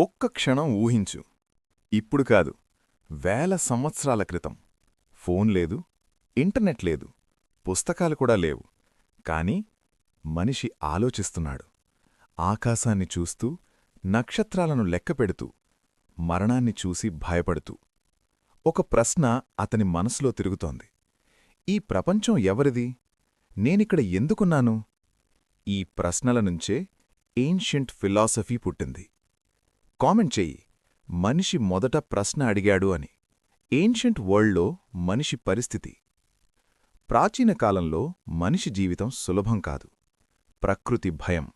ఒక్క క్షణం ఊహించు. ఇప్పుడు కాదు, వేల సంవత్సరాల క్రితం. ఫోన్ లేదు, ఇంటర్నెట్ లేదు, పుస్తకాలు కూడా లేవు. కాని మనిషి ఆలోచిస్తున్నాడు. ఆకాశాన్ని చూస్తూ, నక్షత్రాలను లెక్కపెడుతూ, మరణాన్ని చూసి భయపడుతూ. ఒక ప్రశ్న అతని మనసులో తిరుగుతోంది. ఈ ప్రపంచం ఎవరిది? నేనిక్కడ ఎందుకున్నాను? ఈ ప్రశ్నల నుంచే ఏన్షియంట్ ఫిలాసఫీ పుట్టింది. కామెంట్ చెయ్యి, మనిషి మొదట ప్రశ్న అడిగాడు అని. ఏన్షియంట్ వరల్డ్లో మనిషి పరిస్థితి. ప్రాచీన కాలంలో మనిషి జీవితం సులభం కాదు. ప్రకృతి భయం,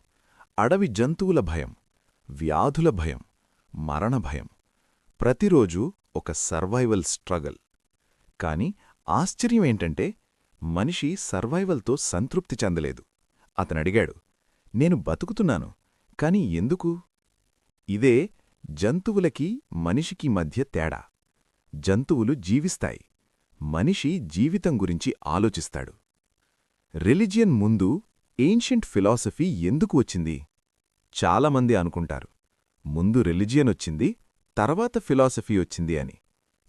అడవి జంతువుల భయం, వ్యాధుల భయం, మరణ భయం. ప్రతిరోజూ ఒక సర్వైవల్ స్ట్రగల్. కాని ఆశ్చర్యమేంటంటే మనిషి సర్వైవల్తో సంతృప్తి చెందలేదు. అతనడిగాడు, నేను బతుకుతున్నాను, కాని ఎందుకు? ఇదే జంతువులకి మనిషికి మధ్య తేడా. జంతువులు జీవిస్తాయి, మనిషి జీవితం గురించి ఆలోచిస్తాడు. రిలిజియన్ ముందు ఏన్షియంట్ ఫిలాసఫీ ఎందుకు వచ్చింది? చాలామంది అనుకుంటారు, ముందు రిలిజియన్ వచ్చింది, తర్వాత ఫిలాసఫీ వచ్చింది అని.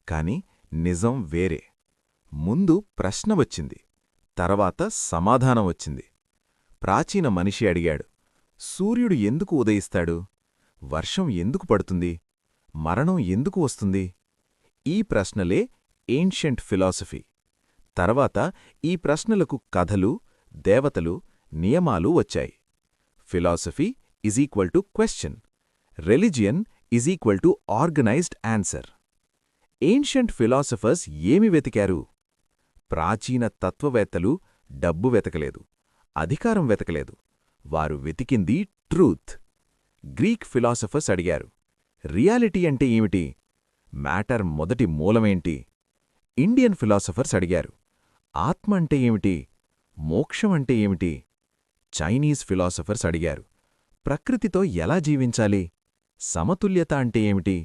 కాని నిజం వేరే. ముందు ప్రశ్న వచ్చింది, తర్వాత సమాధానం వచ్చింది. ప్రాచీన మనిషి అడిగాడు, సూర్యుడు ఎందుకు ఉదయిస్తాడు? వర్షం ఎందుకు పడుతుంది? మరణం ఎందుకు వస్తుంది? ఈ ప్రశ్నలే ఏన్షియంట్ ఫిలాసఫీ. తర్వాత ఈ ప్రశ్నలకు కథలు, దేవతలు, నియమాలు వచ్చాయి. Philosophy is equal to question, religion is equal to organised answer. Ancient philosophers ఏమి వెతికారు? ప్రాచీన తత్వవేత్తలు డబ్బు వెతకలేదు, అధికారం వెతకలేదు. వారు వెతికింది ట్రూత్. గ్రీక్ ఫిలాసఫర్స్ అడిగారు, రియాలిటీ అంటే ఏమిటి? మ్యాటర్ మొదటి మూలమేంటి? ఇండియన్ ఫిలాసఫర్స్ అడిగారు, ఆత్మ అంటే ఏమిటి? మోక్షం అంటే ఏమిటి? చైనీస్ ఫిలాసఫర్స్ అడిగారు, ప్రకృతితో ఎలా జీవించాలి? సమతుల్యత అంటే ఏమిటి?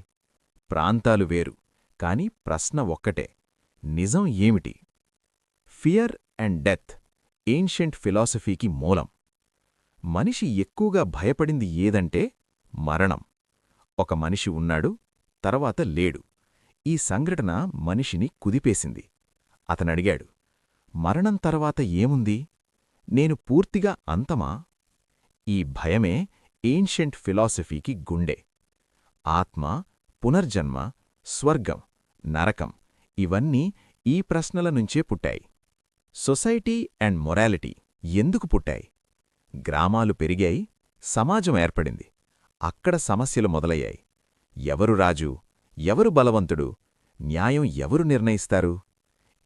ప్రాంతాలు వేరు, కాని ప్రశ్న ఒక్కటే, నిజం ఏమిటి? ఫియర్ అండ్ డెత్ ఏన్షియంట్ ఫిలాసఫీకి మూలం. మనిషి ఎక్కువగా భయపడింది ఏదంటే మరణం. ఒక మనిషి ఉన్నాడు, తర్వాత లేడు. ఈ సంఘటన మనిషిని కుదిపేసింది. అతనడిగాడు, మరణం తర్వాత ఏముంది? నేను పూర్తిగా అంతమా? ఈ భయమే ఏన్షియంట్ ఫిలాసఫీకి గుండె. ఆత్మ, పునర్జన్మ, స్వర్గం, నరకం ఇవన్నీ ఈ ప్రశ్నల నుంచే పుట్టాయి. సొసైటీ అండ్ మొరాలిటీ ఎందుకు పుట్టాయి? గ్రామాలు పెరిగాయి, సమాజం ఏర్పడింది. అక్కడ సమస్యలు మొదలయ్యాయి. ఎవరు రాజు, ఎవరు బలవంతుడు, న్యాయం ఎవరు నిర్ణయిస్తారు?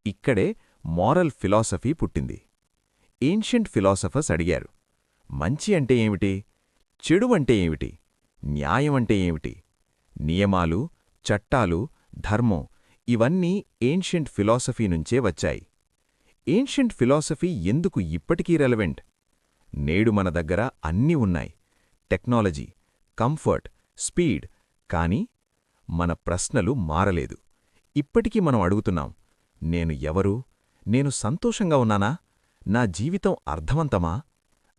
ఇక్కడే మోరల్ ఫిలాసఫీ పుట్టింది. ఏన్షియంట్ ఫిలాసఫర్స్ అడిగారు, మంచి అంటే ఏమిటి? చెడు అంటే ఏమిటి? న్యాయం అంటే ఏమిటి? నియమాలు, చట్టాలు, ధర్మం ఇవన్నీ ఏన్షియంట్ ఫిలాసఫీ నుంచే వచ్చాయి. ఏన్షియంట్ ఫిలాసఫీ ఎందుకు ఇప్పటికీ రెలవెంట్? నేడు మన దగ్గర అన్నీ ఉన్నాయి, టెక్నాలజీ, కంఫర్ట్, స్పీడ్. కాని మన ప్రశ్నలు మారలేదు. ఇప్పటికీ మనం అడుగుతున్నాం, నేను ఎవరు? నేను సంతోషంగా ఉన్నానా? నా జీవితం అర్థవంతమా?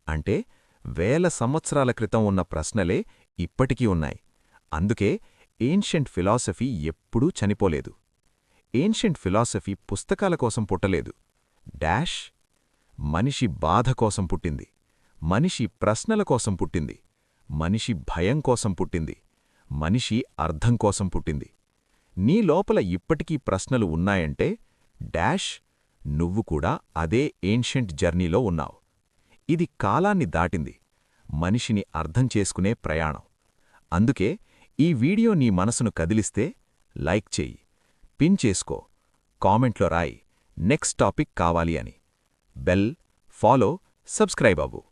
అంటే వేల సంవత్సరాల క్రితం ఉన్న ప్రశ్నలే ఇప్పటికీ ఉన్నాయి. అందుకే ఏన్షియంట్ ఫిలాసఫీ ఎప్పుడూ చనిపోలేదు. ఏన్షియంట్ ఫిలాసఫీ పుస్తకాల కోసం పుట్టలేదు. మనిషి బాధ కోసం పుట్టింది, మనిషి ప్రశ్నల కోసం పుట్టింది, మనిషి భయం కోసం పుట్టింది, మనిషి అర్థం కోసం పుట్టింది. నీ లోపల ఇప్పటికీ ప్రశ్నలు ఉన్నాయంటే నువ్వు కూడా అదే ఏన్షియంట్ జర్నీలో ఉన్నావు. ఇది కాలాన్ని దాటింది, మనిషిని అర్థం చేసుకునే ప్రయాణం. అందుకే ఈ వీడియో నీ మనసును కదిలిస్తే లైక్ చెయ్యి, పిన్ చేసుకో, కామెంట్లో రాయి నెక్స్ట్ టాపిక్ కావాలి అని. బెల్, ఫాలో, సబ్స్క్రైబ్ అవ్వు.